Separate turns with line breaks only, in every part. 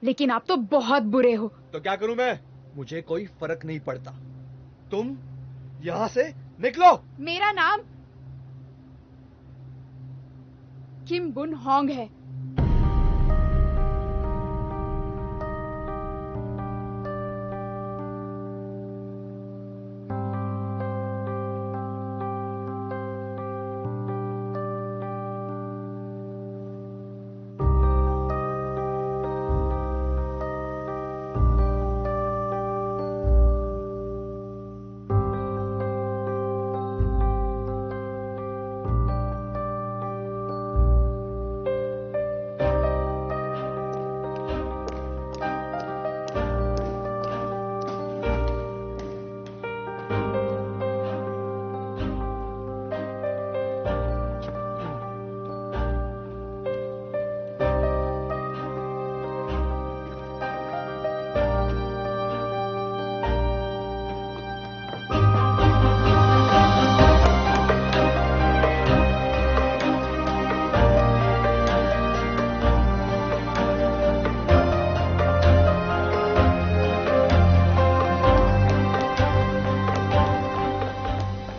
लेकिन आप तो बहुत बुरे हो।
तो क्या करूं मैं? मुझे कोई फर्क नहीं पड़ता। तुम यहां से निकलो।
मेरा नाम किम बुन होंग है।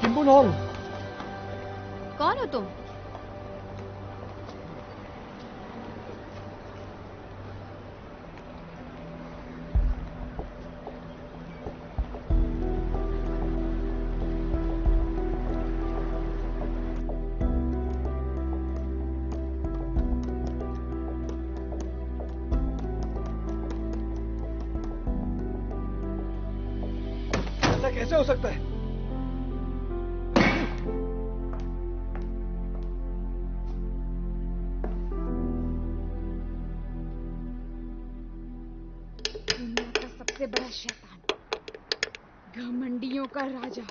किम बुन होंग।
कौन हो तुम?
ऐसा कैसे हो सकता है?
दुनिया का सबसे बड़ा शैतान, घमंडियों का राजा,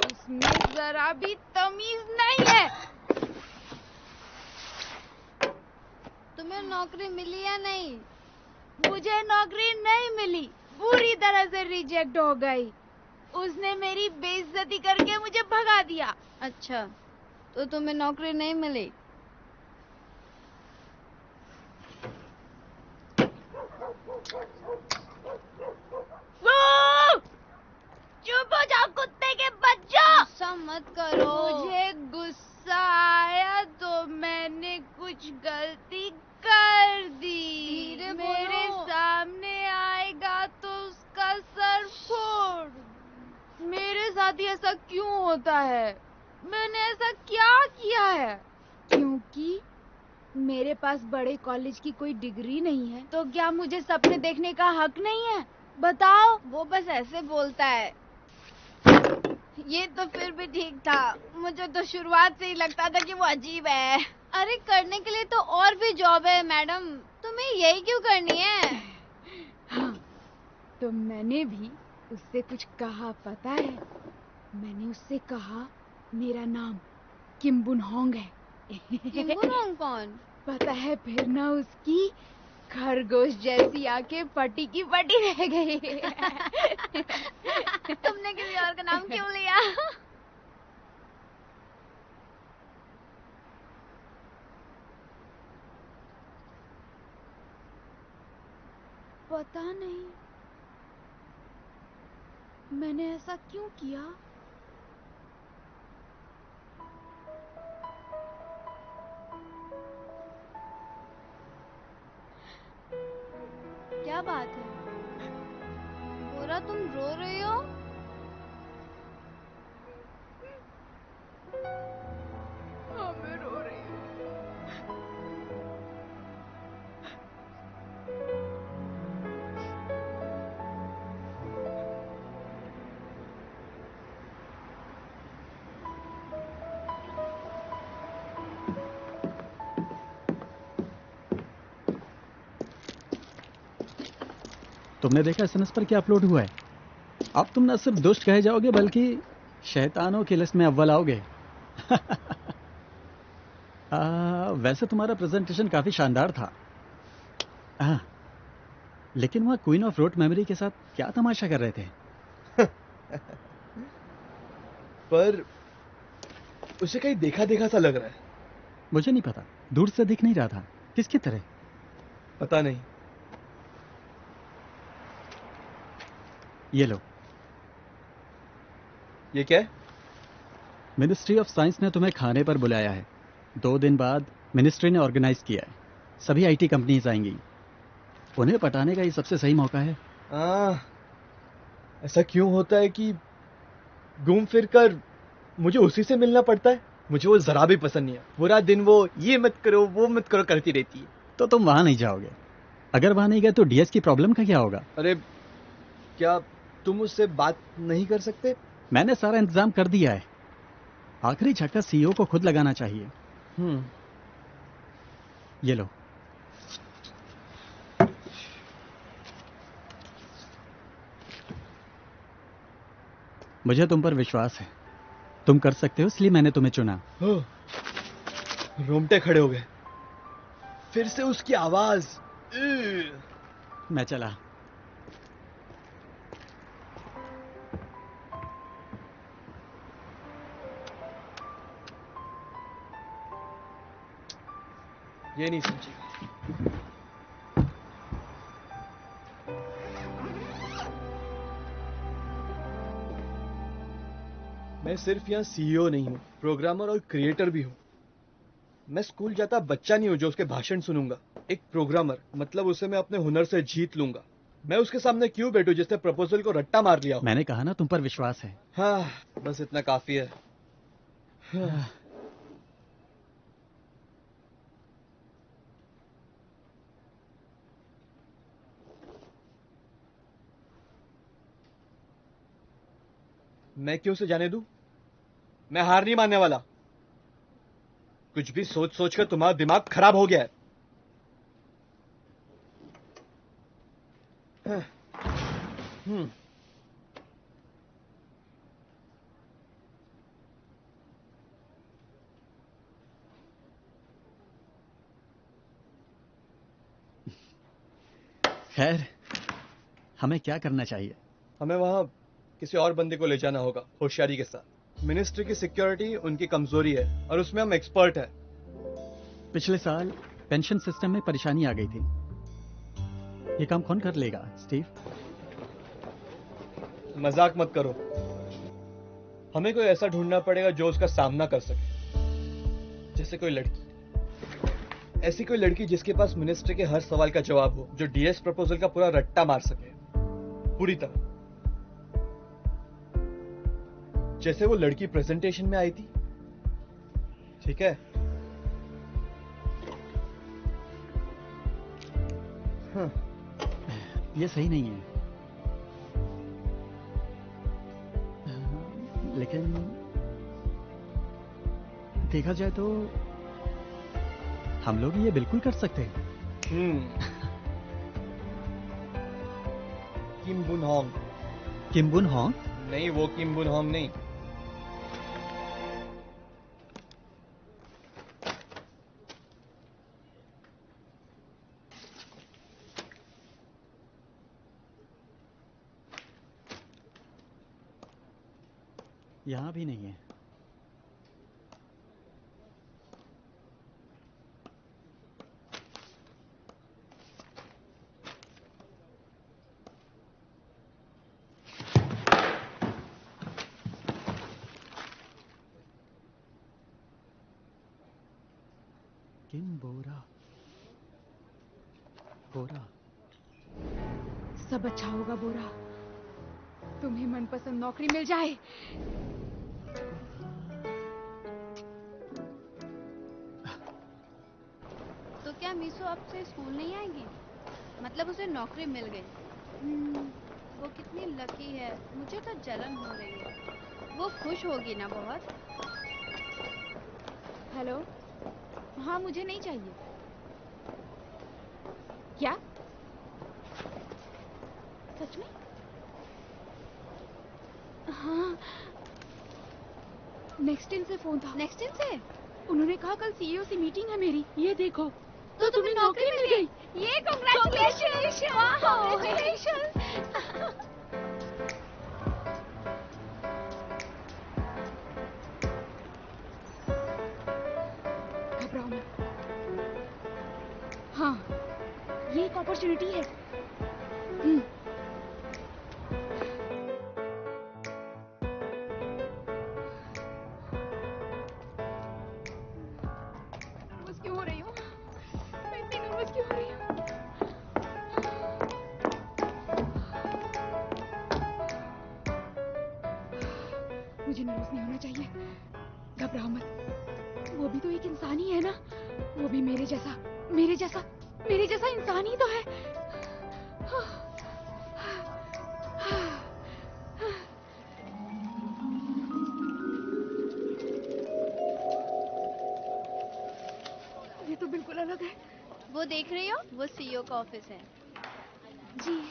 उसमें जरा भी तमीज नहीं है।
तुम्हें नौकरी मिली या नहीं?
मुझे नौकरी नहीं मिली, बुरी तरह से रिजेक्ट हो गई। उसने मेरी बेइज्जती करके मुझे भगा दिया।
अच्छा, तो तुम्हें नौकरी नहीं मिली?
चुप हो जाओ कुत्ते के बच्चों।
गुस्सा मत करो।
मुझे गुस्सा आया तो मैंने कुछ गलती कर दी।
धीरे
मेरे
बोलो।
सामने आएगा तो उसका सर फोड़। मेरे साथ ही ऐसा क्यों होता है? मैंने ऐसा क्या किया है? क्योंकि मेरे पास बड़े कॉलेज की कोई डिग्री नहीं है, तो क्या मुझे सपने देखने का हक नहीं है? बताओ।
वो बस ऐसे बोलता है। ये तो फिर भी ठीक था। मुझे तो शुरुआत से ही लगता था कि वो अजीब है। अरे करने के लिए तो और भी जॉब है मैडम, तुम्हें यही क्यों करनी है?
हाँ, तो मैंने भी उससे कुछ कहा पता है? मैंने उससे कहा मेरा नाम किम बुन होंग है।
किम बुन होंग कौन?
पता है फिर ना, उसकी खरगोश जैसी आंखें फटी की फटी रह गई।
तुमने किसी और का नाम क्यों लिया?
पता नहीं मैंने ऐसा क्यों किया।
क्या बात है? पूरा तुम रो रही हो?
हाँ, मैं रो रही हूँ।
तुमने देखा एसएमएस पर क्या अपलोड हुआ है? अब तुम न सिर्फ दुष्ट कहे जाओगे बल्कि शैतानों की लिस्ट में अव्वल आओगे। वैसे तुम्हारा प्रेजेंटेशन काफी शानदार था। लेकिन वहाँ क्वीन ऑफ रोड मेमोरी के साथ क्या तमाशा कर रहे थे?
पर उसे कहीं देखा देखा सा लग रहा है।
मुझे नहीं पता, दूर से दिख नहीं रहा था। किसकी तरह?
पता नहीं,
ये लो।
ये क्या है?
मिनिस्ट्री ऑफ साइंस ने तुम्हें खाने पर बुलाया है। 2 दिन बाद मिनिस्ट्री ने ऑर्गेनाइज किया है। सभी आईटी कंपनीज आएंगी। उन्हें पटाने का ये सबसे सही मौका है।
ऐसा क्यों होता है कि घूम फिर कर मुझे उसी से मिलना पड़ता है? मुझे वो जरा भी पसंद नहीं है। पूरा दिन वो ये मत करो वो मत करो करती रहती है।
तो तुम वहां नहीं जाओगे। अगर वहां नहीं गए तो डीएस की प्रॉब्लम का क्या होगा?
अरे क्या तुम उससे बात नहीं कर सकते?
मैंने सारा इंतजाम कर दिया है। आखिरी झटका सीईओ को खुद लगाना चाहिए। ये लो। मुझे तुम पर विश्वास है। तुम कर सकते हो, इसलिए मैंने तुम्हें चुना।
रोंगटे खड़े हो गए। फिर से उसकी आवाज।
मैं चला।
ये नहीं समझेगा। मैं सिर्फ यहाँ सीईओ नहीं हूँ, प्रोग्रामर और क्रिएटर भी हूँ। मैं स्कूल जाता बच्चा नहीं हूँ जो उसके भाषण सुनूंगा। एक प्रोग्रामर मतलब उसे मैं अपने हुनर से जीत लूंगा। मैं उसके सामने क्यों बैठूं जिसने प्रपोजल को रट्टा मार लिया हो?
मैंने कहा ना तुम पर विश्वास है।
हाँ, बस इतना काफी है। हाँ। मैं क्यों उसे जाने दूं? मैं हार नहीं मानने वाला। कुछ भी सोच सोच कर तुम्हारा दिमाग खराब हो गया है।
खैर, हमें क्या करना चाहिए?
हमें वहां किसी और बंदे को ले जाना होगा होशियारी के साथ। मिनिस्ट्री की सिक्योरिटी उनकी कमजोरी है और उसमें हम एक्सपर्ट हैं।
पिछले साल पेंशन सिस्टम में परेशानी आ गई थी। ये काम कौन कर लेगा, स्टीव?
मजाक मत करो। हमें कोई ऐसा ढूंढना पड़ेगा जो उसका सामना कर सके। जैसे कोई लड़की। ऐसी कोई लड़की जिसके पास मिनिस्ट्री के हर सवाल का जवाब हो, जो डीएस प्रपोजल का पूरा रट्टा मार सके पूरी तरह। जैसे वो लड़की प्रेजेंटेशन में आई थी। ठीक है? हाँ।
ये सही नहीं है। लेकिन देखा जाए तो हम लोग ये बिल्कुल कर सकते हैं।
किम बुन होंग।
किम बुन होंग?
नहीं, वो किम बुन होंग नहीं।
यहां भी नहीं है। किम बोरा। बोरा।
सब अच्छा होगा बोरा। तुम्हें मनपसंद नौकरी मिल जाए।
तो क्या मीसू आपसे स्कूल नहीं आएगी? मतलब उसे नौकरी मिल गई। वो कितनी लकी है। मुझे तो जलन हो रही है। वो खुश होगी ना बहुत।
हेलो। हाँ, मुझे नहीं चाहिए। क्या? सच में? हाँ, नेक्स्ट इन से फोन था।
नेक्स्ट इन से?
उन्होंने कहा कल सीईओ से मीटिंग है मेरी। ये देखो।
तो तुम्हें नौकरी मिल गई। ये कांग्रेचुलेशन।
घबराओ मत। हाँ, ये एक अपॉर्चुनिटी है। मुझे नर्वस नहीं होना चाहिए। घबराओ मत, वो भी तो एक इंसान ही है ना, वो भी मेरे जैसा इंसान ही तो है। ये तो बिल्कुल अलग है।
वो देख रही हो, वो सीईओ का ऑफिस है।
जी।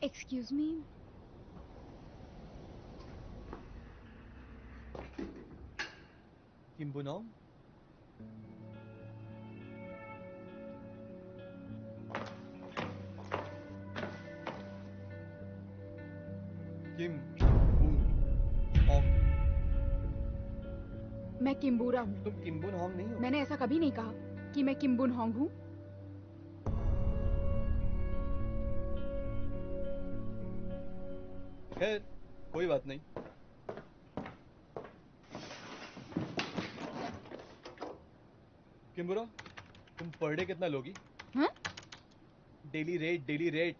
Excuse me.
किम्बुनोंग? Kim Boon Hong.
मैं किम्बूरा हूँ।
तुम किम्बुन होंग नहीं हो?
मैंने ऐसा कभी नहीं कहा कि मैं किम्बुन होंग हूँ।
खैर, कोई बात नहीं। किम्बुरा, तुम पर डे कितना लोगी?
हाँ?
Daily rate.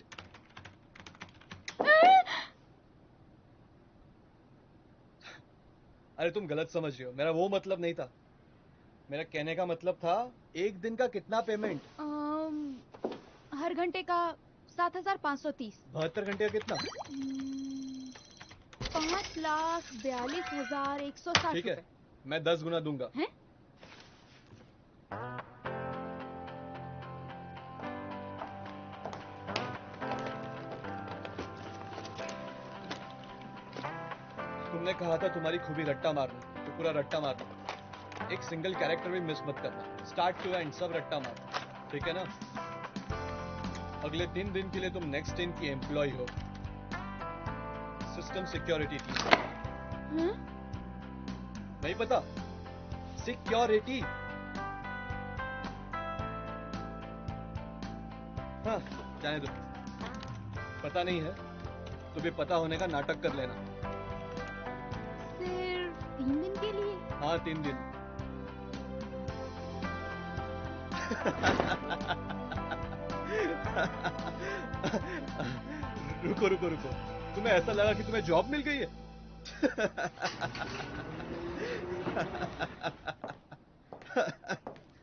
अरे तुम गलत समझ रही हो, मेरा वो मतलब नहीं था। मेरा कहने का मतलब था एक दिन का कितना पेमेंट?
हर घंटे का 7,530।
72 घंटे का कितना?
5,42,160
ठीक
रुपए।
है, मैं 10 गुना दूंगा।
हैं?
तुमने कहा था तुम्हारी खूबी रट्टा मारना, तो पूरा रट्टा मारना। एक सिंगल कैरेक्टर भी मिस मत करना, स्टार्ट टू एंड सब रट्टा मारना, ठीक है ना? अगले 3 दिन के लिए तुम नेक्स्ट टीम की एम्प्लॉय हो, सिस्टम सिक्योरिटी टीम।
हाँ?
नहीं पता? सिक्योरिटी। हाँ, जाने दो। पता नहीं है तो भी पता होने का नाटक कर लेना।
सिर्फ 3 दिन के लिए?
हाँ, 3 दिन। रुको। तुम्हें ऐसा लगा कि तुम्हें जॉब मिल गई है?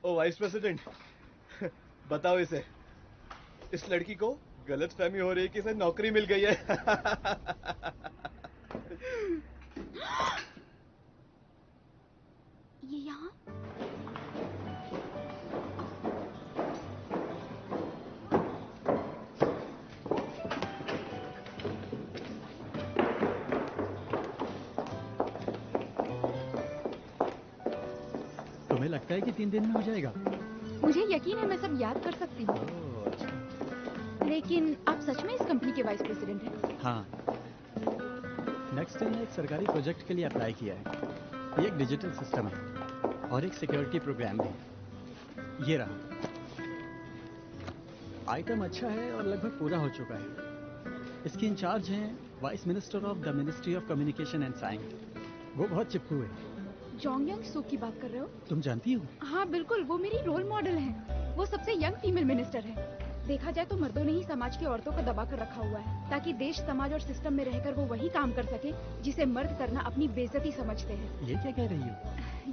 ओ वाइस प्रेसिडेंट, बताओ इसे, इस लड़की को गलतफहमी हो रही है कि इसे नौकरी मिल गई है।
ये यहाँ?
तुम्हें लगता है कि 3 दिन में हो जाएगा?
मुझे यकीन है मैं सब याद कर सकती हूँ।
ओह, अच्छा।
लेकिन आप सच में इस कंपनी के वाइस प्रेसिडेंट हैं?
हाँ। नेक्स्ट ने एक सरकारी प्रोजेक्ट के लिए अप्लाई किया है। ये एक डिजिटल सिस्टम है और एक सिक्योरिटी प्रोग्राम भी। ये रहा। आइटम अच्छा है और लगभग पूरा हो चुका है। इसकी इंचार्ज हैं vice minister of the ministry of communication and science. वो बहुत चिपकू है।
जोंग सूक की बात कर रहे हो?
तुम जानती हो?
हाँ बिल्कुल, वो मेरी रोल मॉडल है। वो सबसे यंग फीमेल मिनिस्टर है। देखा जाए तो मर्दों ने ही समाज की औरतों को दबा कर रखा हुआ है, ताकि देश, समाज और सिस्टम में रहकर वो वही काम कर सके जिसे मर्द करना अपनी बेइज्जती समझते हैं।
ये क्या कह रही हो?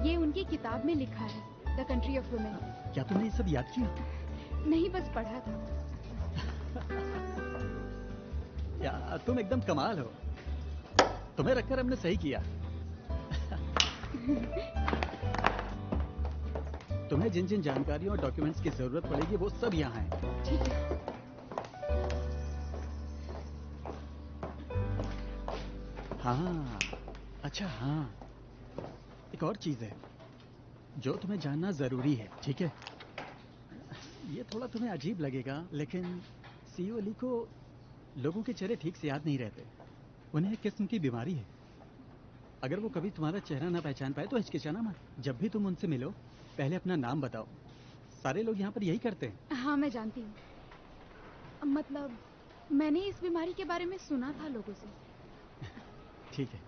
ये उनकी किताब में लिखा है, द कंट्री ऑफ वुमेन।
क्या तुमने ये सब याद किया?
नहीं, बस पढ़ा था।
या तुम एकदम कमाल हो। तुम्हें रखकर हमने सही किया। तुम्हें जिन जिन जानकारियों और डॉक्यूमेंट्स की जरूरत पड़ेगी वो सब यहाँ है।
ठीक है।
हाँ, अच्छा हाँ, एक और चीज है जो तुम्हें जानना जरूरी है, ठीक है? ये थोड़ा तुम्हें अजीब लगेगा, लेकिन सीईओ अली को लोगों के चेहरे ठीक से याद नहीं रहते। उन्हें एक किस्म की बीमारी है। अगर वो कभी तुम्हारा चेहरा ना पहचान पाए तो हिचकिचाना मत। जब भी तुम उनसे मिलो पहले अपना नाम बताओ। सारे लोग यहाँ पर यही करते हैं।
हाँ मैं जानती हूँ। मतलब मैंने इस बीमारी के बारे में सुना था लोगों से।
ठीक है।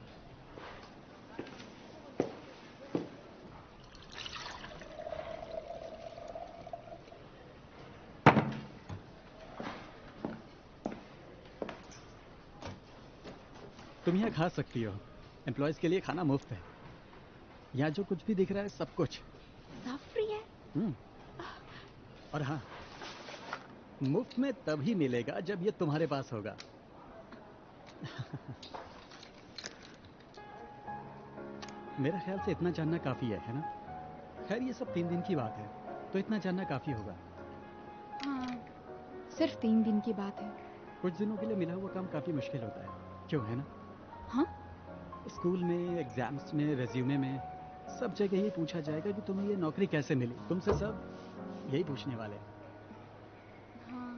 तुम यहाँ खा सकती हो। एम्प्लॉयज के लिए खाना मुफ्त है। यहाँ जो कुछ भी दिख रहा है सब कुछ
सब फ्री है।
और हाँ, मुफ्त में तभी मिलेगा जब ये तुम्हारे पास होगा। मेरा ख्याल से इतना जानना काफी है ना? खैर ये सब 3 दिन की बात है, तो इतना जानना काफी होगा।
हाँ, सिर्फ 3 दिन की बात है।
कुछ दिनों के लिए मिला हुआ काम काफी मुश्किल होता है, क्यों है ना?
हाँ?
स्कूल में, एग्जाम्स में, रेज्यूमे में, सब जगह ये पूछा जाएगा कि तुम्हें ये नौकरी कैसे मिली। तुमसे सब यही पूछने वाले हैं।
हाँ।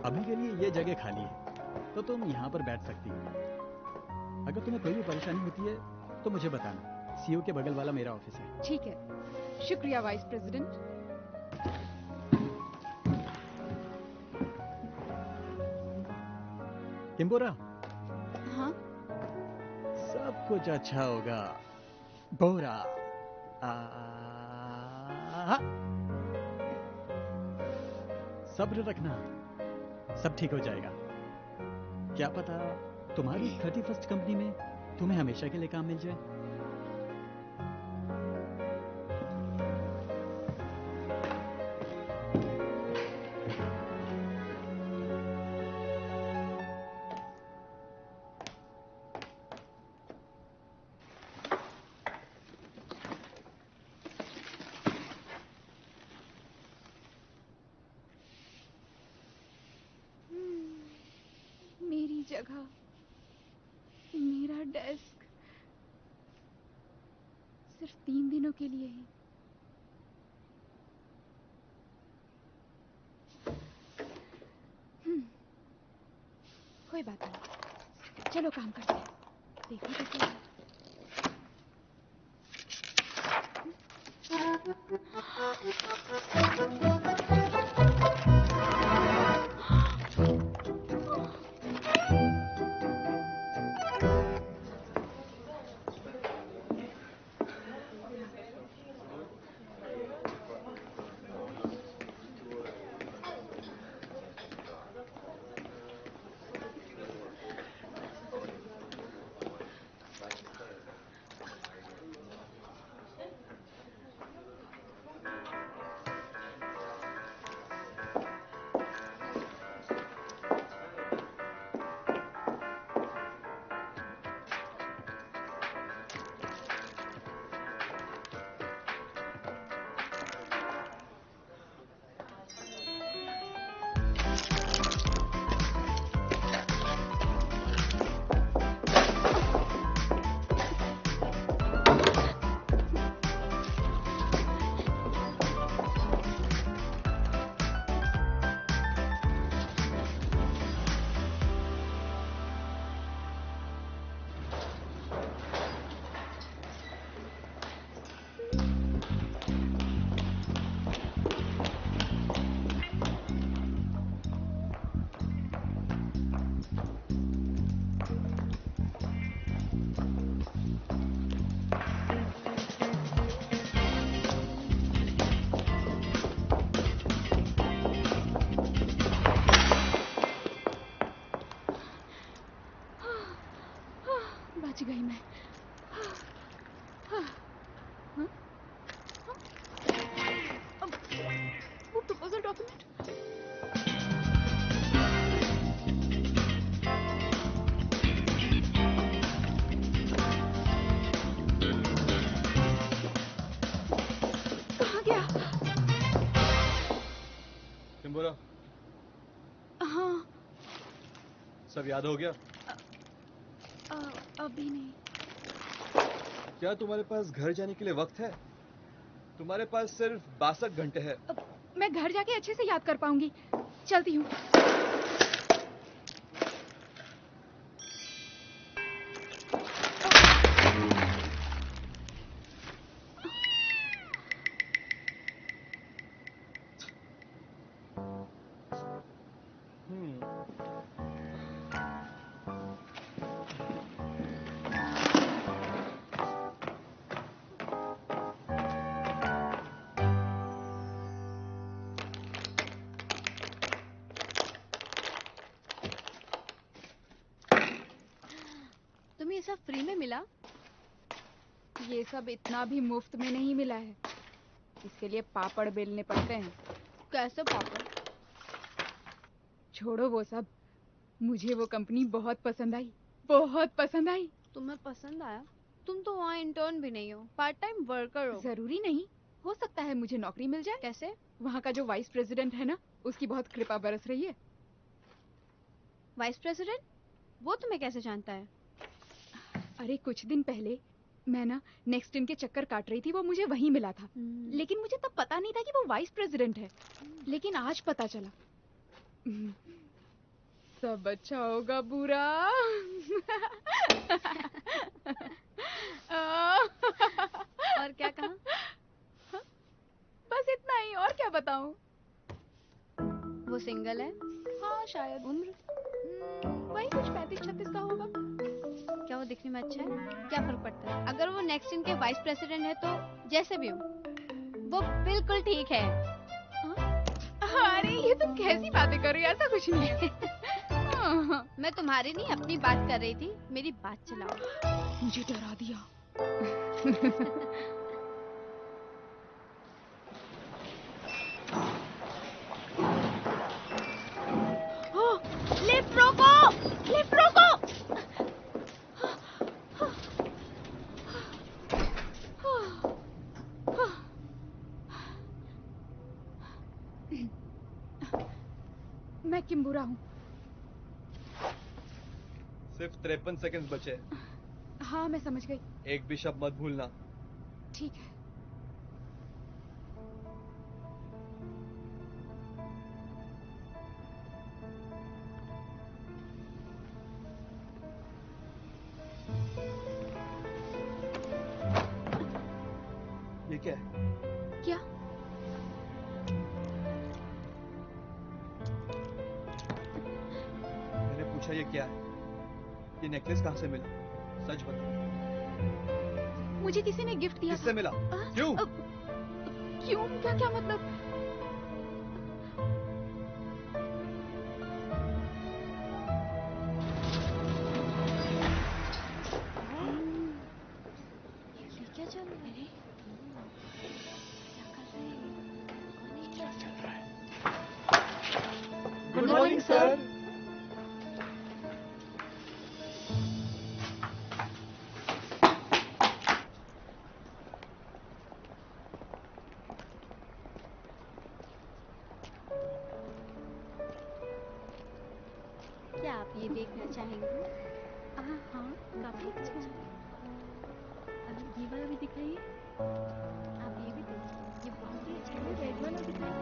अभी के लिए ये जगह खाली है, तो तुम यहाँ पर बैठ सकती हो। अगर तुम्हें कोई भी परेशानी होती है तो मुझे बताना। सीईओ के बगल वाला मेरा ऑफिस है।
ठीक है, शुक्रिया वाइस प्रेसिडेंट।
किम्बोरा,
हाँ?
सब कुछ अच्छा होगा। बोरा सब्र रखना, सब ठीक हो जाएगा। क्या पता तुम्हारी 31st कंपनी में तुम्हें हमेशा के लिए काम मिल जाए।
मेरी जगह, मेरा डेस्क, सिर्फ 3 दिनों के लिए ही। कोई बात नहीं, चलो काम करते हैं। देखो तो क्या है। बच गई मैं। वो प्रपोजल डॉक्यूमेंट। कहाँ गया?
किम्बोरा,
हाँ।
सब याद हो गया?
अभी नहीं।
क्या तुम्हारे पास घर जाने के लिए वक्त है? तुम्हारे पास सिर्फ 62 घंटे है।
मैं घर जाके अच्छे से याद कर पाऊंगी। चलती हूँ।
में मिला?
ये सब इतना भी मुफ्त में नहीं मिला है, इसके लिए पापड़ बेलने पड़ते हैं।
कैसे पापड़?
छोड़ो वो सब, मुझे वो कंपनी बहुत पसंद आई, बहुत पसंद आई।
तुम्हें पसंद आया? तुम तो वहाँ इंटर्न भी नहीं हो, पार्ट टाइम वर्कर हो।
जरूरी नहीं, हो सकता है मुझे नौकरी मिल जाए।
कैसे?
वहाँ का जो वाइस प्रेसिडेंट है ना, उसकी बहुत कृपा बरस रही है।
Vice president? वो तुम्हें कैसे जानता है?
अरे कुछ दिन पहले मैं ना नेक्स्ट इन के चक्कर काट रही थी, वो मुझे वहीं मिला था। लेकिन मुझे तब पता नहीं था कि वो वाइस प्रेसिडेंट है, लेकिन आज पता चला। सब अच्छा होगा बुरा।
और क्या कहा?
बस इतना ही, और क्या बताऊं।
वो सिंगल है?
हाँ शायद।
उम्र?
वही कुछ 35-36 का होगा।
क्या वो दिखने में अच्छा है? क्या फर्क पड़ता है? अगर वो नेक्स्ट इन के वाइस प्रेसिडेंट है तो जैसे भी हो वो बिल्कुल ठीक है।
अरे ये तुम कैसी बातें कर रही हो, ऐसा कुछ नहीं है।
मैं तुम्हारी नहीं अपनी बात कर रही थी, मेरी बात चलाओ।
मुझे डरा दिया। लिफ्ट रोको, लिफ्ट रोको। मैं किम्बुरा हूँ।
सिर्फ 53 सेकंड्स बचे हैं।
हाँ मैं समझ गई।
एक भी शब्द मत भूलना।
ठीक है।
ये क्या है?
क्या?
मैंने पूछा ये क्या है? ये नेकलेस कहाँ से मिला? सच बता।
मुझे किसी ने गिफ्ट दिया
किससे
था।
मिला? क्यों?
क्यों? क्या क्या मतलब?
ये क्या चल रहा है? क्या कर रहे हैं? कौन है ये?
चल रहा है।
Good morning sir.
क्या आप ये देखना चाहेंगे?
हाँ काफी अच्छा है।
ये वाला भी दिखाइए। आप ये भी देखिए, ये बहुत ही अच्छा है।
रेड वाला दिखाइए।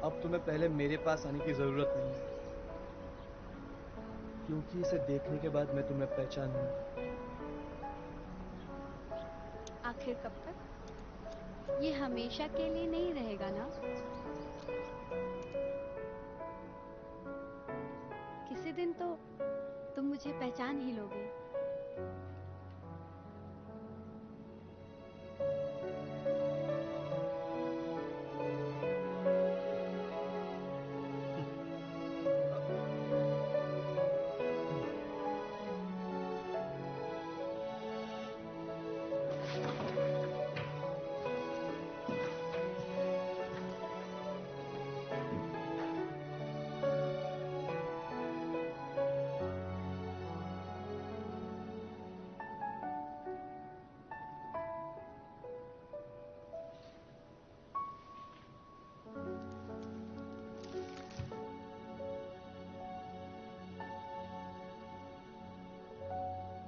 अब तुम्हें पहले मेरे पास आने की जरूरत नहीं है, क्योंकि इसे देखने के बाद मैं तुम्हें पहचान लूंगा।
आखिर कब तक? ये हमेशा के लिए नहीं रहेगा ना? किसी दिन तो तुम मुझे पहचान ही लोगे।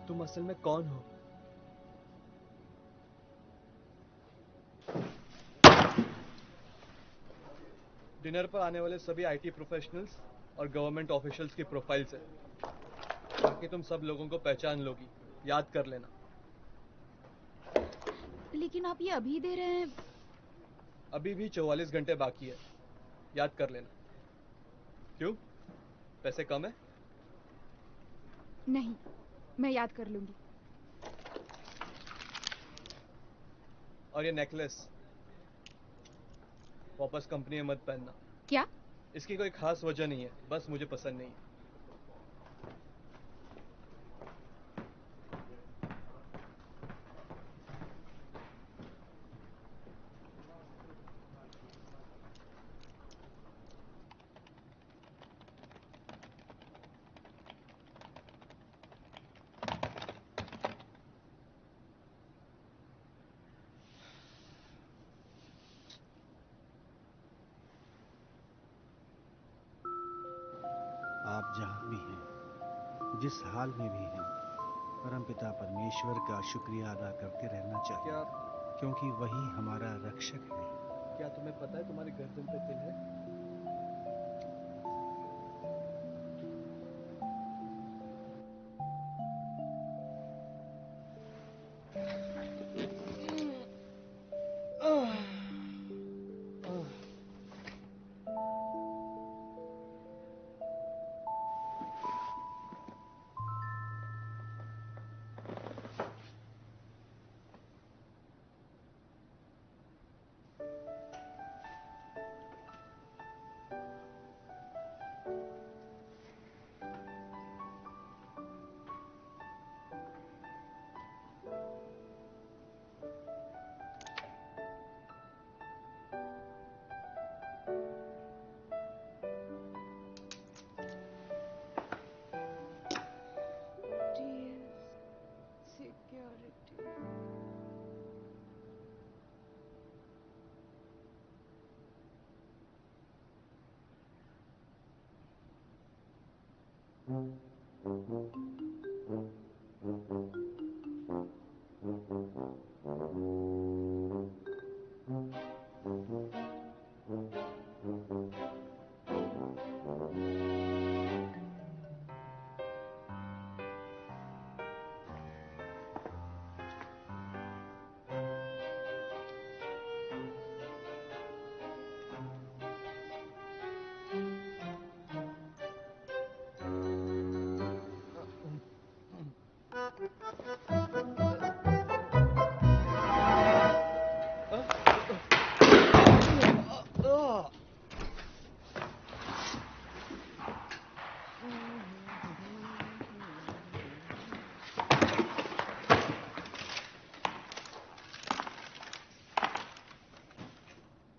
तुम असल में कौन हो? डिनर पर आने वाले सभी आईटी प्रोफेशनल्स और गवर्नमेंट ऑफिशियल्स की प्रोफाइल्स है, ताकि तुम सब लोगों को पहचान लोगी। याद कर लेना।
लेकिन आप ये अभी दे रहे हैं।
अभी भी 44 घंटे बाकी है, याद कर लेना। क्यों? पैसे कम है?
नहीं, मैं याद कर लूंगी।
और ये नेकलेस वापस कंपनी में मत पहनना।
क्या?
इसकी कोई खास वजह नहीं है, बस मुझे पसंद नहीं है।
आप जहाँ भी हैं, जिस हाल में भी हैं, परमपिता परमेश्वर का शुक्रिया अदा करते रहना चाहिए।
क्या
क्योंकि वही हमारा रक्षक है।
क्या तुम्हें पता है तुम्हारे गर्दन पे तिल है?
सिक्योरिटी।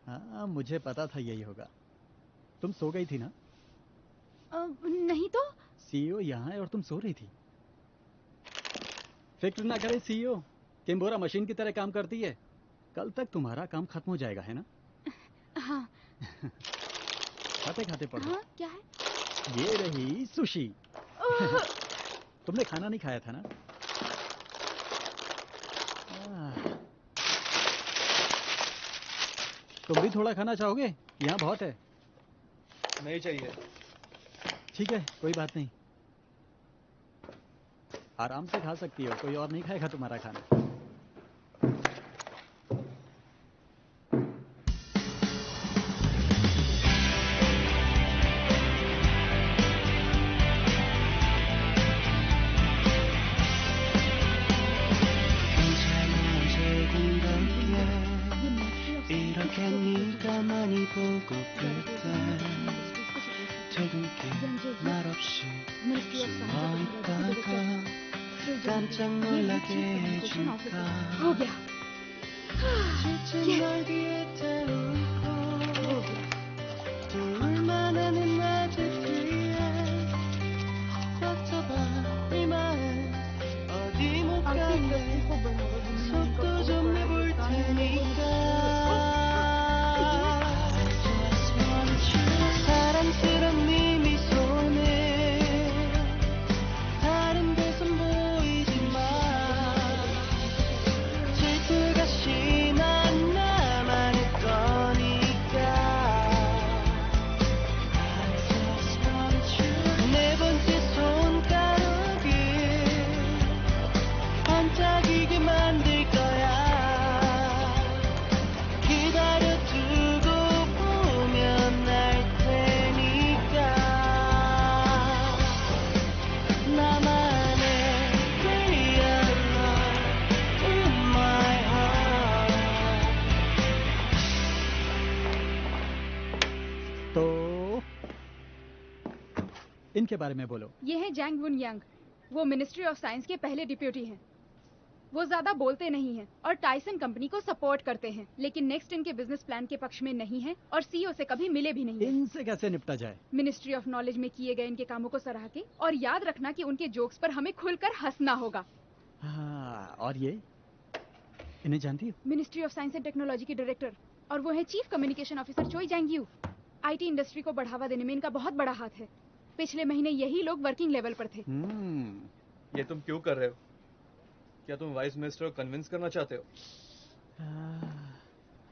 हाँ, मुझे पता था यही होगा। तुम सो गई थी ना?
नहीं तो।
सीईओ यहाँ है और तुम सो रही थी। फिक्र ना करे सीईओ, किम्बोरा मशीन की तरह काम करती है। कल तक तुम्हारा काम खत्म हो जाएगा, है ना?
हाँ।
खाते खाते पढ़ो।
हाँ, क्या है?
ये रही सुशी। तुमने खाना नहीं खाया था ना? तुम भी थोड़ा खाना चाहोगे? यहाँ बहुत है।
नहीं चाहिए।
ठीक है, कोई बात नहीं। आराम से खा सकती हो, कोई और नहीं खाएगा तुम्हारा खाना।
이렇게 네가 많이 보고플 때 퇴근길 말없이 숨어있다가 깜짝 놀라게 해줄까
हो गया।
지친 널 뒤에 태우고 둘만 하는 낮의 뒤에 버텨봐 이마에 어디 못 가게 속도 좀 내볼 테니까 사랑스런 네 미소는 다른 데선 보이지만 질투가 심한 나만의 것
इनके बारे में बोलो।
ये हैं जैंग वुन यांग, वो मिनिस्ट्री ऑफ साइंस के पहले डिप्यूटी हैं। वो ज्यादा बोलते नहीं हैं और टाइसन कंपनी को सपोर्ट करते हैं, लेकिन नेक्स्ट इनके बिजनेस प्लान के पक्ष में नहीं है और सीईओ से कभी मिले भी नहीं हैं।
इनसे कैसे निपटा जाए?
मिनिस्ट्री ऑफ नॉलेज में किए गए इनके कामों को सराह के, और याद रखना कि उनके जोक्स पर हमें खुलकर हंसना होगा।
हाँ, और ये इन्हें जानती हो?
Ministry of science and technology के डायरेक्टर, और वो है चीफ कम्युनिकेशन ऑफिसर चोई जैंगयू। आईटी इंडस्ट्री को बढ़ावा देने में इनका बहुत बड़ा हाथ है। पिछले महीने यही लोग वर्किंग लेवल पर थे।
ये तुम क्यों कर रहे हो? क्या तुम वाइस मिनिस्टर को कन्विंस करना चाहते हो?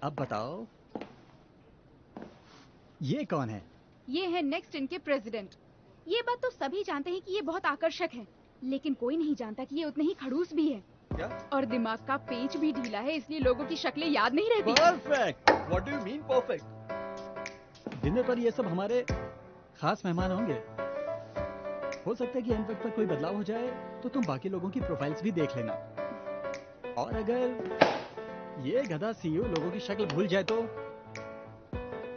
अब बताओ, ये कौन है?
ये है नेक्स्ट इनके प्रेसिडेंट। ये बात तो सभी जानते हैं कि ये बहुत आकर्षक है, लेकिन कोई नहीं जानता कि ये उतने ही खड़ूस भी है।
क्या?
और दिमाग का पेच भी ढीला है, इसलिए लोगों की शक्लें याद नहीं रहती।
Perfect.
What do you mean perfect?
दिन पर ये सब हमारे खास मेहमान होंगे। हो सकता है कि एंड वक्त पर कोई बदलाव हो जाए तो तुम बाकी लोगों की प्रोफाइल्स भी देख लेना, और अगर ये गधा सीईओ लोगों की शक्ल भूल जाए तो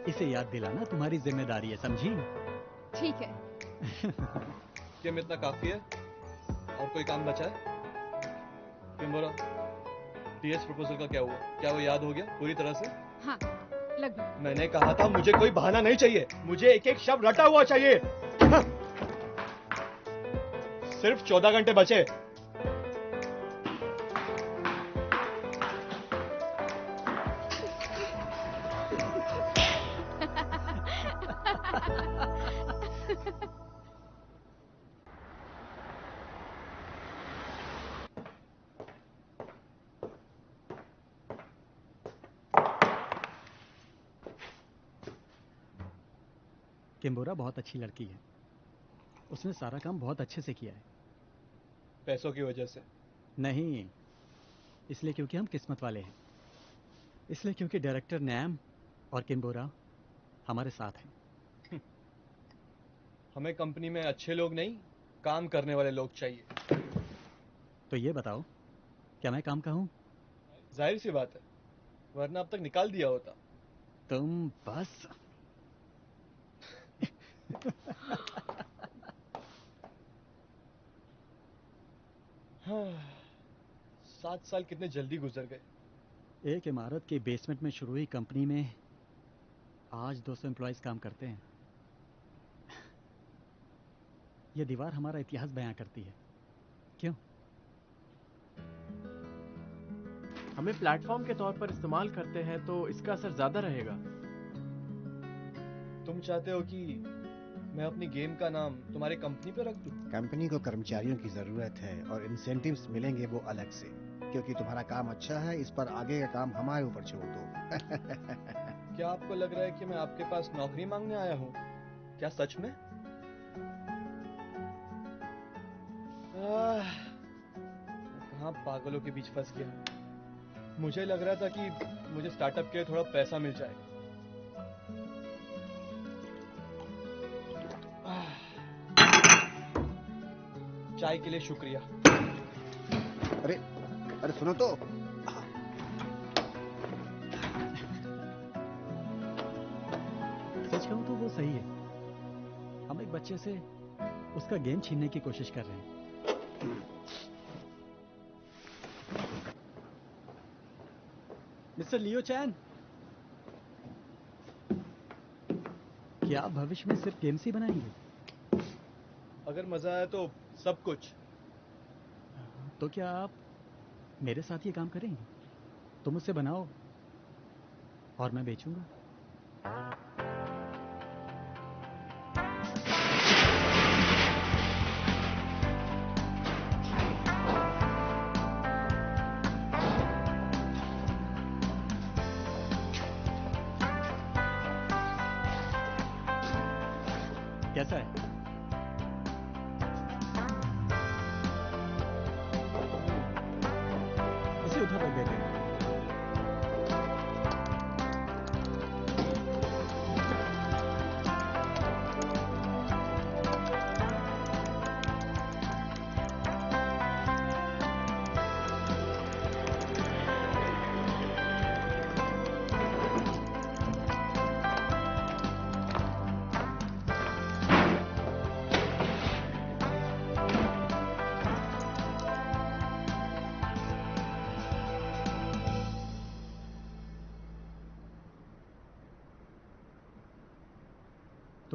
इसे याद दिलाना तुम्हारी जिम्मेदारी है, समझी?
ठीक है।
क्या इतना काफी है? और कोई काम बचा है? क्यों बोला? टीएस प्रपोजल का क्या हुआ? क्या वो याद हो गया पूरी तरह से?
हाँ, लगभग।
मैंने कहा था मुझे कोई बहाना नहीं चाहिए, मुझे एक एक शब्द रटा हुआ चाहिए। सिर्फ 14 घंटे बचे।
किम्बोरा बहुत अच्छी लड़की है, उसने सारा काम बहुत अच्छे से किया है।
पैसों की वजह से
नहीं, इसलिए क्योंकि हम किस्मत वाले हैं, इसलिए क्योंकि डायरेक्टर नैम और किम्बोरा हमारे साथ हैं।
हमें कंपनी में अच्छे लोग नहीं, काम करने वाले लोग चाहिए।
तो ये बताओ, क्या मैं काम का हूँ?
जाहिर सी बात है, वरना अब तक निकाल दिया होता।
तुम बस
हाँ, 7 साल कितने जल्दी गुजर गए।
एक इमारत के बेसमेंट में शुरू हुई कंपनी में आज 200 एम्प्लॉयज काम करते हैं। यह दीवार हमारा इतिहास बयां करती है। क्यों?
हमें प्लेटफॉर्म के तौर पर इस्तेमाल करते हैं तो इसका असर ज्यादा रहेगा।
तुम चाहते हो कि मैं अपनी गेम का नाम तुम्हारी कंपनी पे रख दूं?
कंपनी को कर्मचारियों की जरूरत है और इंसेंटिव्स मिलेंगे वो अलग से, क्योंकि तुम्हारा काम अच्छा है। इस पर आगे का काम हमारे ऊपर छोड़ दो।
क्या आपको लग रहा है कि मैं आपके पास नौकरी मांगने आया हूँ? क्या सच में? कहाँ पागलों के बीच फंस गया। मुझे लग रहा था कि मुझे स्टार्टअप के लिए थोड़ा पैसा मिल जाएगा। चाय के लिए शुक्रिया।
अरे अरे सुनो तो,
सच कहूं तो वो सही है। हम एक बच्चे से उसका गेम छीनने की कोशिश कर रहे हैं। मिस्टर लियो चैन, क्या आप भविष्य में सिर्फ गेम्स ही बनाएंगे?
अगर मजा आया तो सब कुछ।
तो क्या आप मेरे साथ ये काम करेंगे? तुम मुझसे बनाओ और मैं बेचूंगा। कैसा है? इसे उठा कर देते हैं।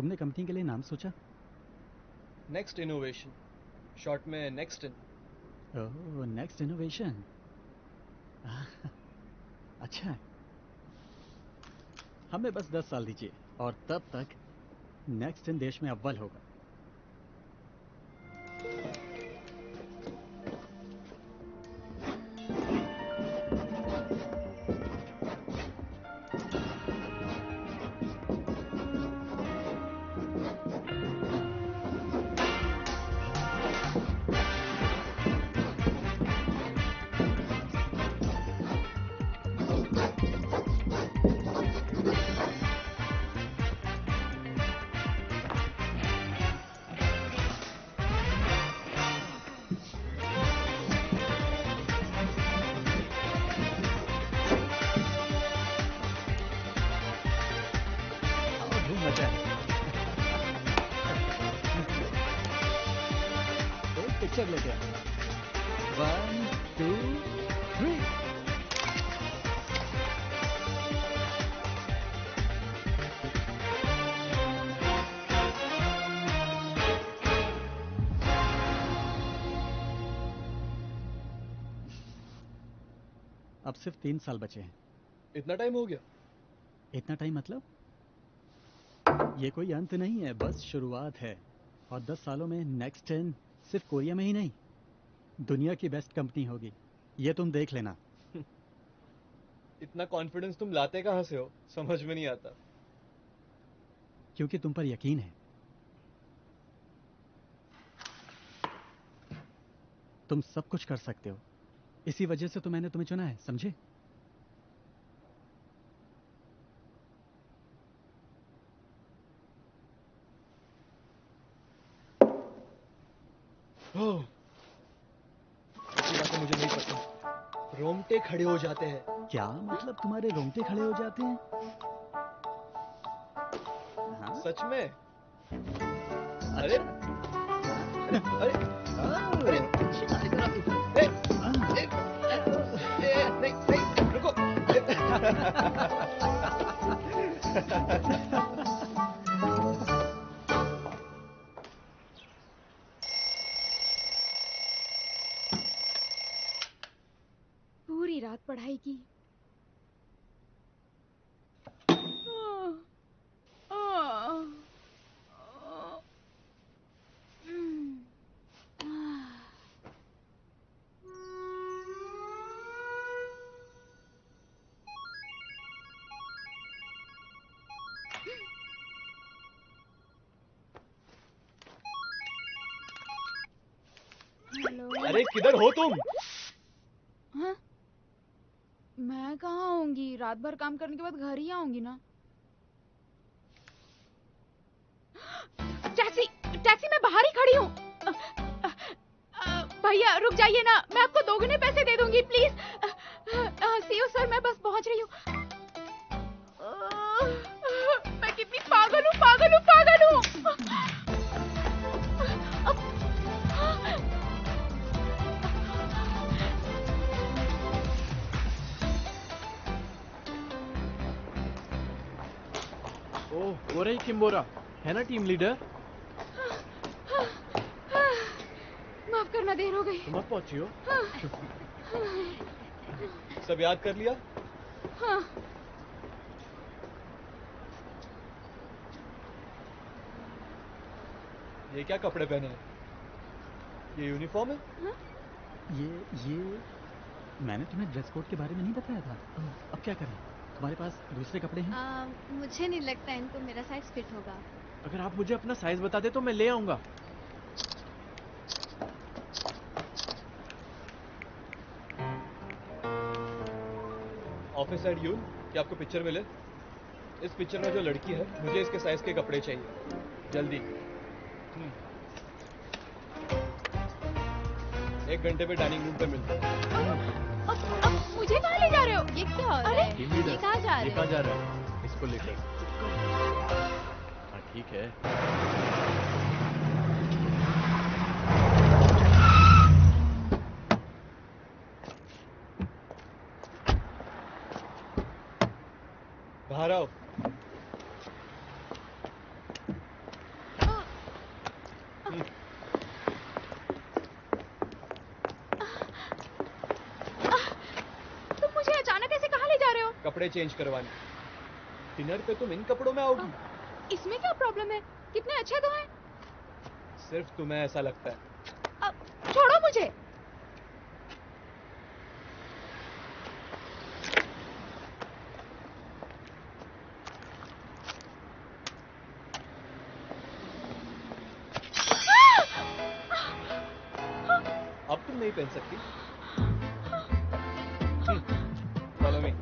तुमने कंपनी के लिए नाम सोचा?
नेक्स्ट इनोवेशन, शॉर्ट में next in.
Oh, next innovation. अच्छा है। हमें बस 10 साल दीजिए और तब तक नेक्स्ट इन देश में अव्वल होगा। पिक्चर लेके 1 2 3। अब सिर्फ 3 साल बचे हैं।
इतना टाइम हो गया?
इतना टाइम मतलब? ये कोई अंत नहीं है, बस शुरुआत है। और 10 सालों में नेक्स्ट 10 सिर्फ कोरिया में ही नहीं, दुनिया की बेस्ट कंपनी होगी, ये तुम देख लेना।
इतना कॉन्फिडेंस तुम लाते कहां से हो, समझ में नहीं आता।
क्योंकि तुम पर यकीन है। तुम सब कुछ कर सकते हो, इसी वजह से तो मैंने तुम्हें चुना है, समझे?
ओह, ऐसी बातें मुझे नहीं पसंद। रोंगटे खड़े हो जाते हैं।
क्या मतलब तुम्हारे रोंगटे खड़े हो जाते हैं? हाँ?
सच में?
अरे
अरे अरे नहीं रुको।
पूरी रात पढ़ाई की। हेलो।
अरे किधर हो तुम?
हाँ? मैं कहाँ आऊंगी, रात भर काम करने के बाद घर ही आऊंगी ना। टैक्सी टैक्सी, मैं बाहर ही खड़ी हूँ। भैया रुक जाइए ना, मैं आपको दोगुने पैसे दे दूंगी, प्लीज। सी यू सर, मैं बस पहुंच रही हूँ। मैं कितनी पागल हूँ, पागल हूँ, पागल हूँ।
ओह, वो रही किम्बोरा, है ना टीम लीडर?
माफ करना, देर हो गई।
तुम अब पहुंची हो?
सब याद कर लिया?
हाँ।
ये क्या कपड़े पहने हैं? ये यूनिफॉर्म है?
हाँ?
ये मैंने तुम्हें ड्रेस कोड के बारे में नहीं बताया था। अब क्या करें? तुम्हारे पास दूसरे कपड़े हैं?
मुझे नहीं लगता इनको मेरा साइज फिट होगा।
अगर आप मुझे अपना साइज बता दे तो मैं ले आऊंगा।
ऑफिसर यून, क्या आपको पिक्चर मिले? इस पिक्चर में जो लड़की है, मुझे इसके साइज के कपड़े चाहिए, जल्दी। 1 घंटे में डाइनिंग रूम पे मिलते हैं।
अब मुझे कहाँ ले जा रहे हो?
ये क्या हो रहा है?
टीम लीडर,
ये कहाँ जा रहे
ये
हो?
कहाँ जा रहा है? इसको लेकर। हाँ ठीक है।
बाहर आओ। कपड़े चेंज करवाने। डिनर पे तुम इन कपड़ों में आओगी?
इसमें क्या प्रॉब्लम है? कितने अच्छे तो हैं।
सिर्फ तुम्हें ऐसा लगता है।
छोड़ो मुझे।
अब तुम नहीं पहन सकती। Follow me.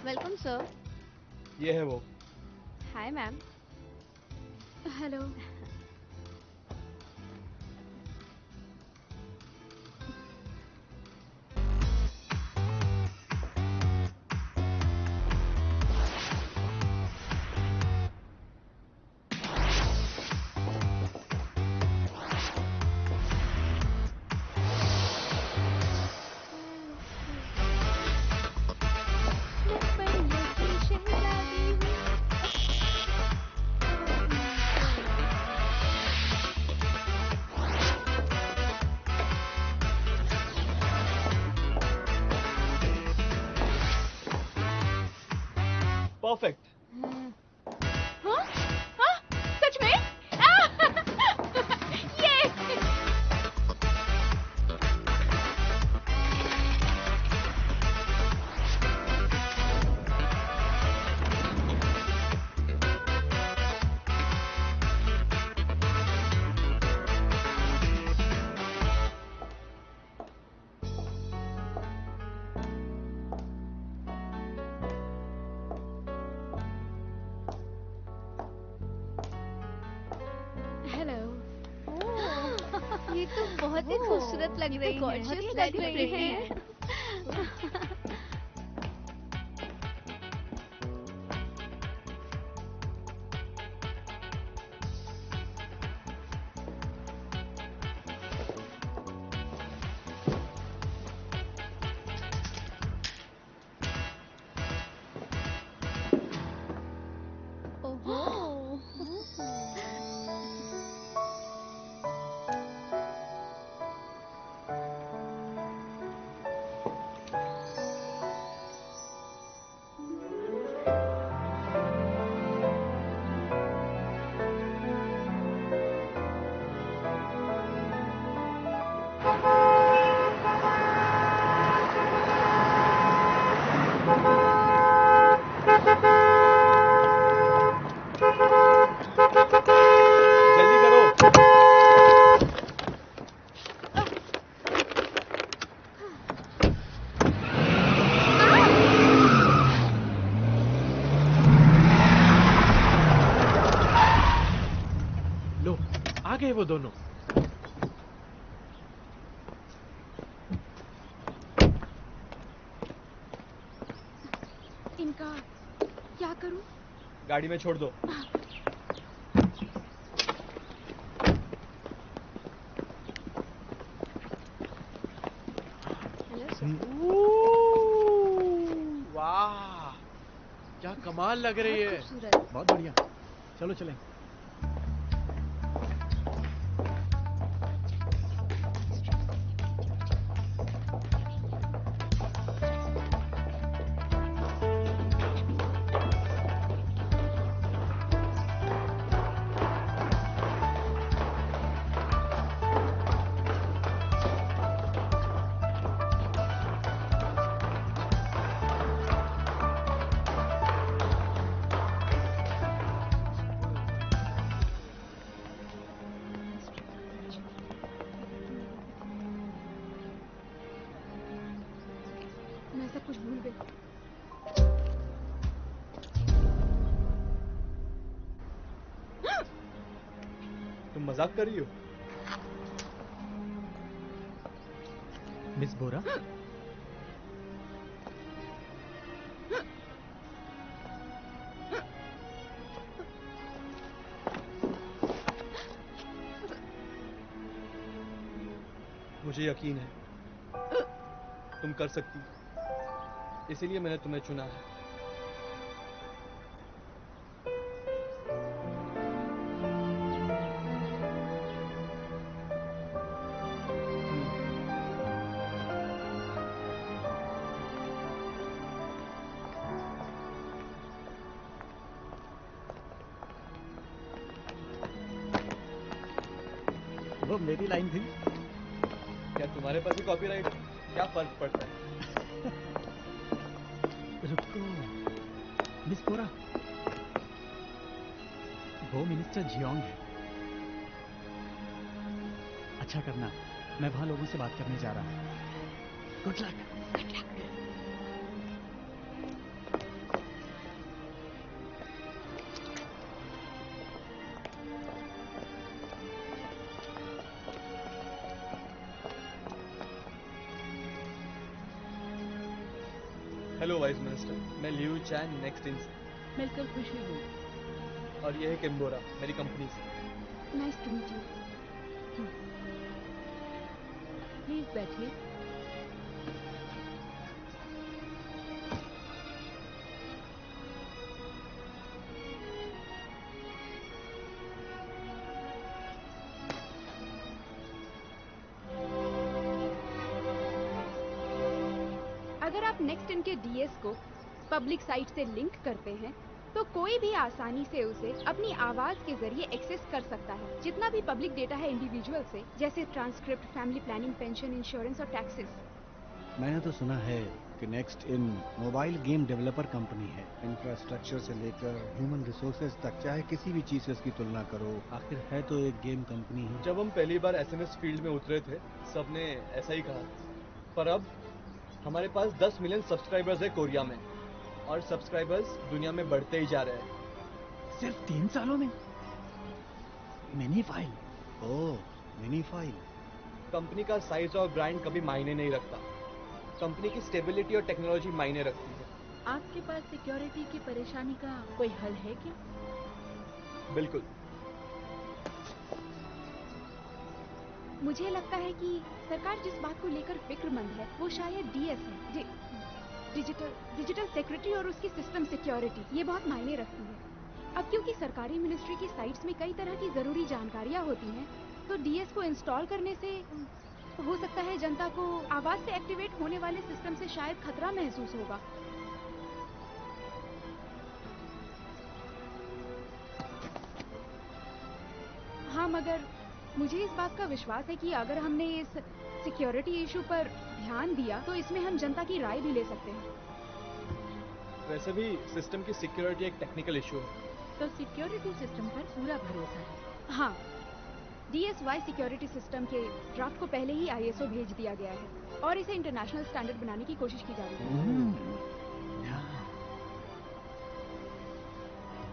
Welcome sir.
ये है वो।
Hi ma'am.
हेलो।
परफेक्ट।
हाँ? हाँ? सच में? ये हेलो।
ये तो बहुत ही खूबसूरत लग रही है।
gorgeous
लग
लग
रही
रही
है।
है।
ओहो।
जल्दी करो।
लो, आ गए वो दोनों।
इनका क्या करूं?
गाड़ी में छोड़ दो।
Hello sir.
वाह, क्या कमाल लग रही है।
खूबसूरत।
बहुत बढ़िया, चलो चलें।
मैं सब कुछ भूल गई।
तुम मजाक कर रही हो?
मिस बोरा,
मुझे यकीन है तुम कर सकती हो। इसीलिए मैंने तुम्हें चुना है।
वो मेरी लाइन थी।
क्या तुम्हारे पास ही कॉपीराइट? क्या फर्क पड़ता है?
रुको, मिस कोरा, वो मिनिस्टर जियोंग है। अच्छा करना, मैं वहां लोगों से बात करने जा रहा हूँ। Good luck.
Hello vice minister, मैं लियू चैन नेक्स्ट इन से,
मिलकर खुशी हुई।
और ये है किम्बोरा, मेरी कंपनी से।
Nice to meet you.
Please बैठिए।
अगर आप नेक्स्ट इन के डीएस को पब्लिक साइट से लिंक करते हैं तो कोई भी आसानी से उसे अपनी आवाज के जरिए एक्सेस कर सकता है। जितना भी पब्लिक डेटा है इंडिविजुअल से, जैसे transcript, family planning, pension, insurance और टैक्सेस।
मैंने तो सुना है कि next in mobile game developer company है। इंफ्रास्ट्रक्चर से लेकर ह्यूमन रिसोर्सेज तक, चाहे किसी भी चीज से उसकी तुलना करो, आखिर है तो एक गेम कंपनी ही।
जब हम पहली बार एसएमएस फील्ड में उतरे थे, सबने ऐसा ही कहा, पर अब हमारे पास 10 मिलियन सब्सक्राइबर्स है कोरिया में, और सब्सक्राइबर्स दुनिया में बढ़ते ही जा रहे हैं।
सिर्फ 3 सालों में? Mini file.
Oh, mini file.
Company का साइज और ब्रांड कभी मायने नहीं रखता, कंपनी की स्टेबिलिटी और टेक्नोलॉजी मायने रखती है।
आपके पास सिक्योरिटी की परेशानी का कोई हल है क्या?
बिल्कुल।
मुझे लगता है कि सरकार जिस बात को लेकर फिक्रमंद है वो शायद डीएस है। डिजिटल सेक्रेटरी और उसकी सिस्टम सिक्योरिटी, ये बहुत मायने रखती है। अब क्योंकि सरकारी मिनिस्ट्री की साइट्स में कई तरह की जरूरी जानकारियां होती हैं, तो डीएस को इंस्टॉल करने से हो सकता है जनता को आवाज से एक्टिवेट होने वाले सिस्टम से शायद खतरा महसूस होगा। हाँ, मगर मुझे इस बात का विश्वास है कि अगर हमने इस सिक्योरिटी इशू पर ध्यान दिया तो इसमें हम जनता की राय भी ले सकते हैं।
वैसे भी सिस्टम की सिक्योरिटी एक टेक्निकल इशू है।
तो सिक्योरिटी सिस्टम पर पूरा भरोसा है।
हाँ, DSY सिक्योरिटी सिस्टम के ड्राफ्ट को पहले ही ISO भेज दिया गया है और इसे इंटरनेशनल स्टैंडर्ड बनाने की कोशिश की जा रही है।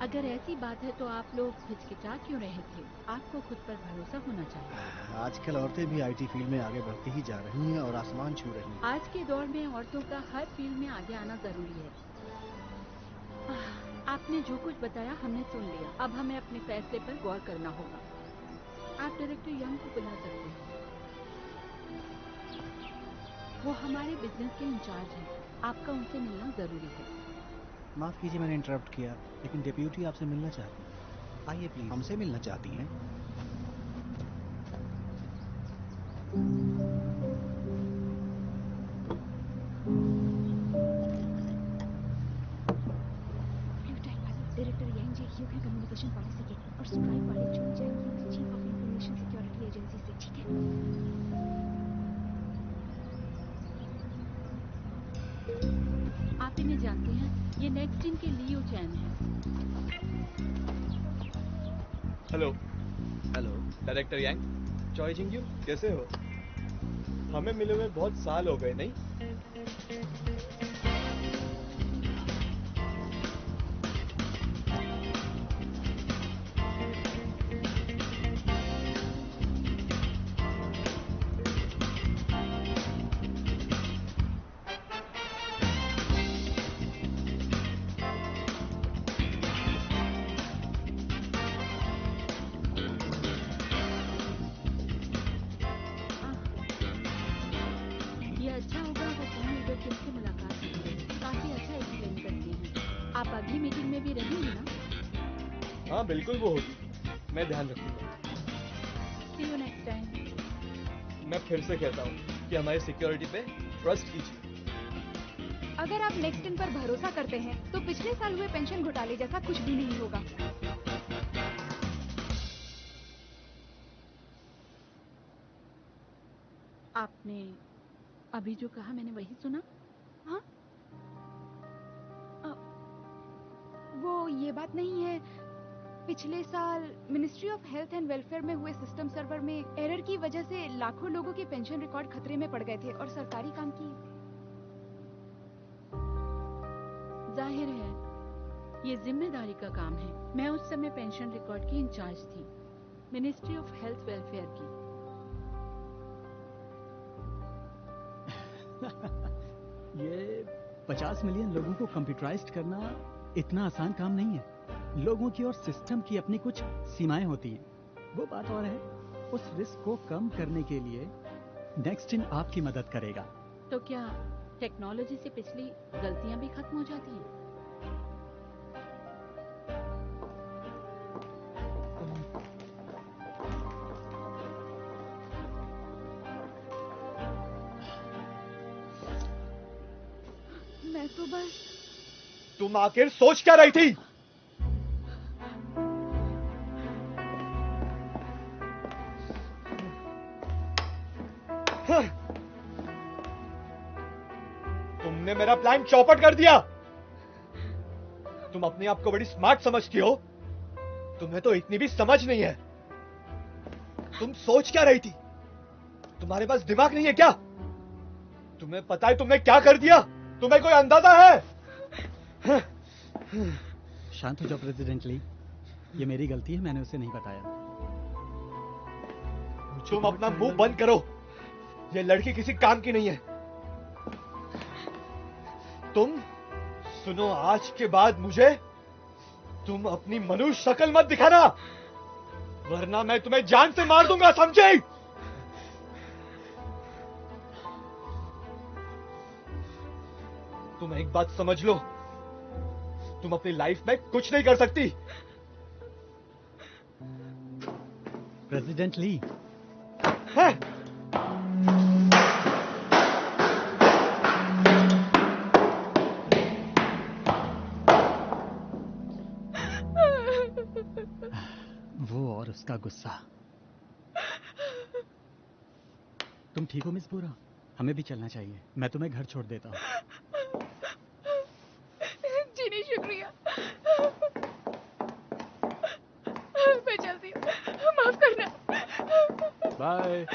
अगर ऐसी बात है तो आप लोग हिचकिचा क्यों रहे थे? आपको खुद पर भरोसा होना चाहिए।
आजकल औरतें भी आईटी फील्ड में आगे बढ़ती ही जा रही हैं और आसमान छू रही हैं।
आज के दौर में औरतों का हर फील्ड में आगे आना जरूरी है। आपने जो कुछ बताया हमने सुन लिया। अब हमें अपने फैसले पर गौर करना होगा। आप डायरेक्टर यंग को बुला सकते हैं। वो हमारे बिजनेस के इंचार्ज हैं। आपका उनसे मिलना जरूरी है।
माफ कीजिए मैंने इंटरप्ट किया, लेकिन डिप्यूटी आपसे मिलना चाहती है। आइए प्लीज। हमसे मिलना चाहती हैं?
डायरेक्टर यांग जे ह्यू है कम्युनिकेशन पॉलिसी के, और स्ट्राइक वाले चुन चैंग ह्यू chief of information security agency से। ठीक है?
आप इन्हें जानते हैं? ये नेक्स्ट इन के लियो चैन है।
हेलो।
हेलो।
डायरेक्टर यांग, चॉय जिंग, कैसे हो? हमें मिले हुए बहुत साल हो गए, नहीं?
ये अच्छा होगा अगर कौन लीडर के भी रहेंगी ना?
हाँ बिल्कुल वो होगी, मैं ध्यान रखूंगा।
See you next time.
मैं फिर से कहता हूँ कि हमारी सिक्योरिटी पे ट्रस्ट कीजिए।
अगर आप नेक्स्ट इन पर भरोसा करते हैं तो पिछले साल हुए पेंशन घोटाले जैसा कुछ भी नहीं होगा।
आपने अभी जो कहा मैंने वही सुना?
हाँ? वो ये बात नहीं है, पिछले साल ministry of health and welfare में हुए सिस्टम सर्वर में एरर की वजह से लाखों लोगों के पेंशन रिकॉर्ड खतरे में पड़ गए थे और सरकारी काम की।
जाहिर है ये जिम्मेदारी का काम है। मैं उस समय पेंशन रिकॉर्ड की इंचार्ज थी, मिनिस्ट्री ऑफ हेल्थ वेलफेयर की।
ये 50 मिलियन लोगों को कंप्यूटराइज्ड करना इतना आसान काम नहीं है। लोगों की और सिस्टम की अपनी कुछ सीमाएं होती हैं। वो बात और है, उस रिस्क को कम करने के लिए नेक्स्ट इन आपकी मदद करेगा।
तो क्या टेक्नोलॉजी से पिछली गलतियां भी खत्म हो जाती हैं?
मैं तो बस।
तुम आखिर सोच क्या रही थी? तुमने मेरा प्लान चौपट कर दिया। तुम अपने आप को बड़ी स्मार्ट समझती हो, तुम्हें तो इतनी भी समझ नहीं है। तुम सोच क्या रही थी? तुम्हारे पास दिमाग नहीं है क्या? तुम्हें पता है तुमने क्या कर दिया? तुम्हें कोई अंदाजा है?
शांत हो जाओ प्रेसिडेंट ली, ये मेरी गलती है, मैंने उसे नहीं बताया।
तुम अपना मुंह बंद करो, ये लड़की किसी काम की नहीं है। तुम सुनो, आज के बाद मुझे तुम अपनी मनुष्य शक्ल मत दिखाना, वरना मैं तुम्हें जान से मार दूंगा, समझे? तुम एक बात समझ लो, तुम अपनी लाइफ में कुछ नहीं कर सकती।
प्रेसिडेंट ली,
है?
वो और उसका गुस्सा। तुम ठीक हो मिस बोरा? हमें भी चलना चाहिए, मैं तुम्हें घर छोड़ देता हूँ।
जी नहीं, शुक्रिया। मैं चलती हूँ, माफ करना।
बाय।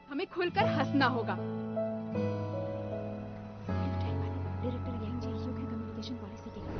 हमें खुलकर हंसना होगा। डायरेक्टर यंग जी ह्यू के कम्युनिकेशन पॉलिसी के लिए।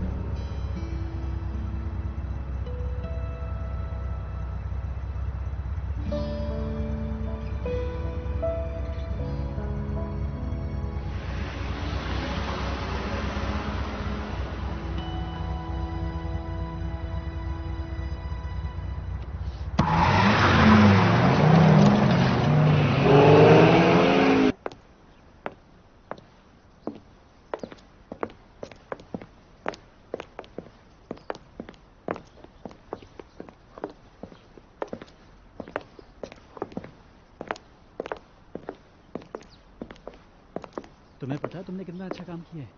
तुम्हें पता है तुमने कितना अच्छा काम किया है?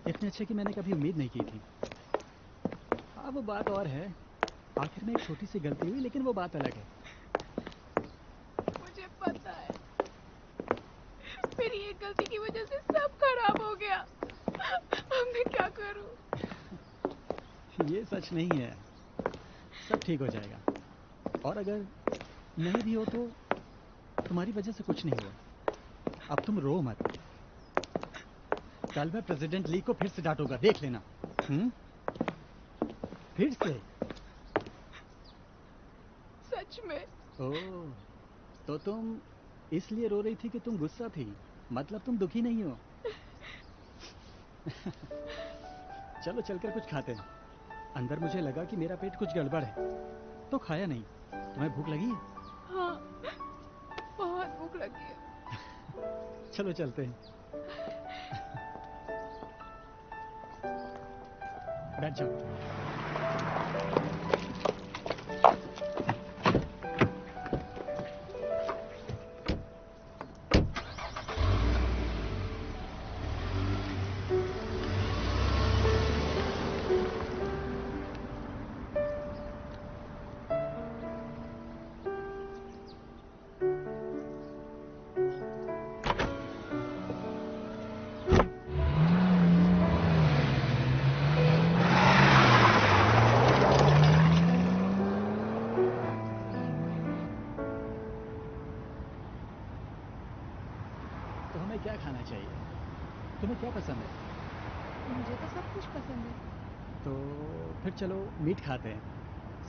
इतने अच्छे कि मैंने कभी उम्मीद नहीं की थी। हाँ वो बात और है, आखिर में एक छोटी सी गलती हुई, लेकिन वो बात अलग है।
मुझे पता है, मेरी एक गलती की वजह से सब खराब हो गया। अब मैं क्या करूं?
ये सच नहीं है, सब ठीक हो जाएगा। और अगर नहीं भी हो तो तुम्हारी वजह से कुछ नहीं हुआ। अब तुम रो मत। कल मैं प्रेसिडेंट ली को फिर से डांटूंगा, देख लेना। फिर से?
सच में?
ओह, तो तुम इसलिए रो रही थी कि तुम गुस्सा थी, मतलब तुम दुखी नहीं हो। चलो चलकर कुछ खाते हैं। अंदर मुझे लगा कि मेरा पेट कुछ गड़बड़ है, तो खाया नहीं। तुम्हें भूख लगी है?
हाँ, बहुत भूख लगी है।
चलो चलते हैं। बैठ जाओ। तो हमें क्या खाना चाहिए? तुम्हें क्या पसंद है?
मुझे तो सब कुछ पसंद है।
तो फिर चलो मीट खाते हैं।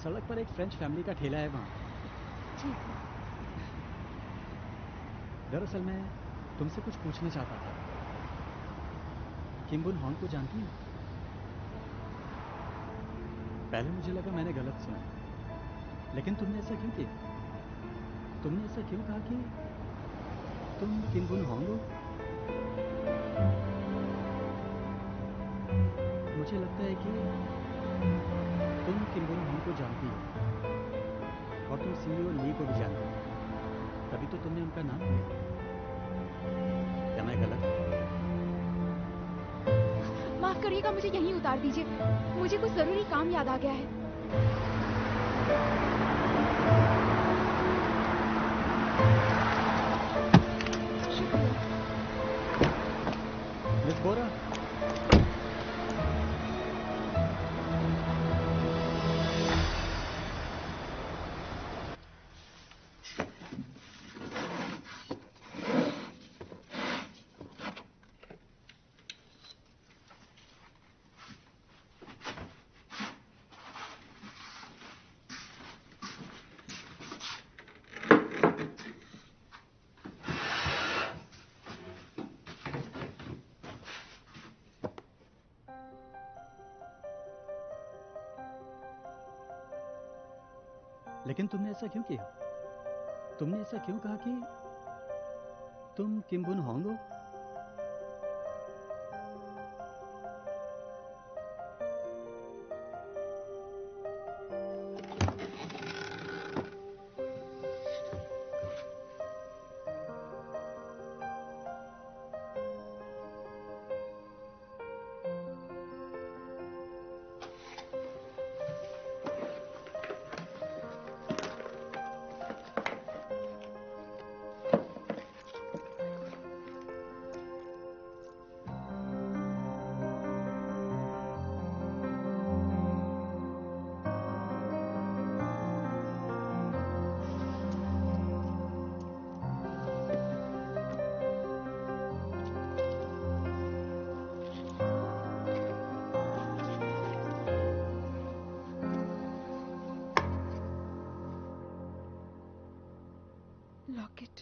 सड़क पर एक फ्रेंच फैमिली का ठेला है वहाँ।
ठीक है।
दरअसल मैं तुमसे कुछ पूछना चाहता था। किम बुन हॉन्ग को जानती हो? पहले मुझे लगा मैंने गलत सुना, लेकिन तुमने ऐसा क्यों किया? तुमने ऐसा क्यों कहा कि तुम किम बुन हॉन्ग हो? मुझे लगता है कि तुम किम बुन हॉन्ग को जानती हो और तुम सीईओ ली को भी जानती हो, तभी तो तुमने उनका नाम लिया। क्या मैं गलत हूँ?
माफ करिएगा, मुझे यहीं उतार दीजिए। मुझे कुछ जरूरी काम याद आ गया है।
मिस बोरा, लेकिन तुमने ऐसा क्यों किया? तुमने ऐसा क्यों कहा कि तुम किम बुन हॉन्ग हो?
लॉकेट।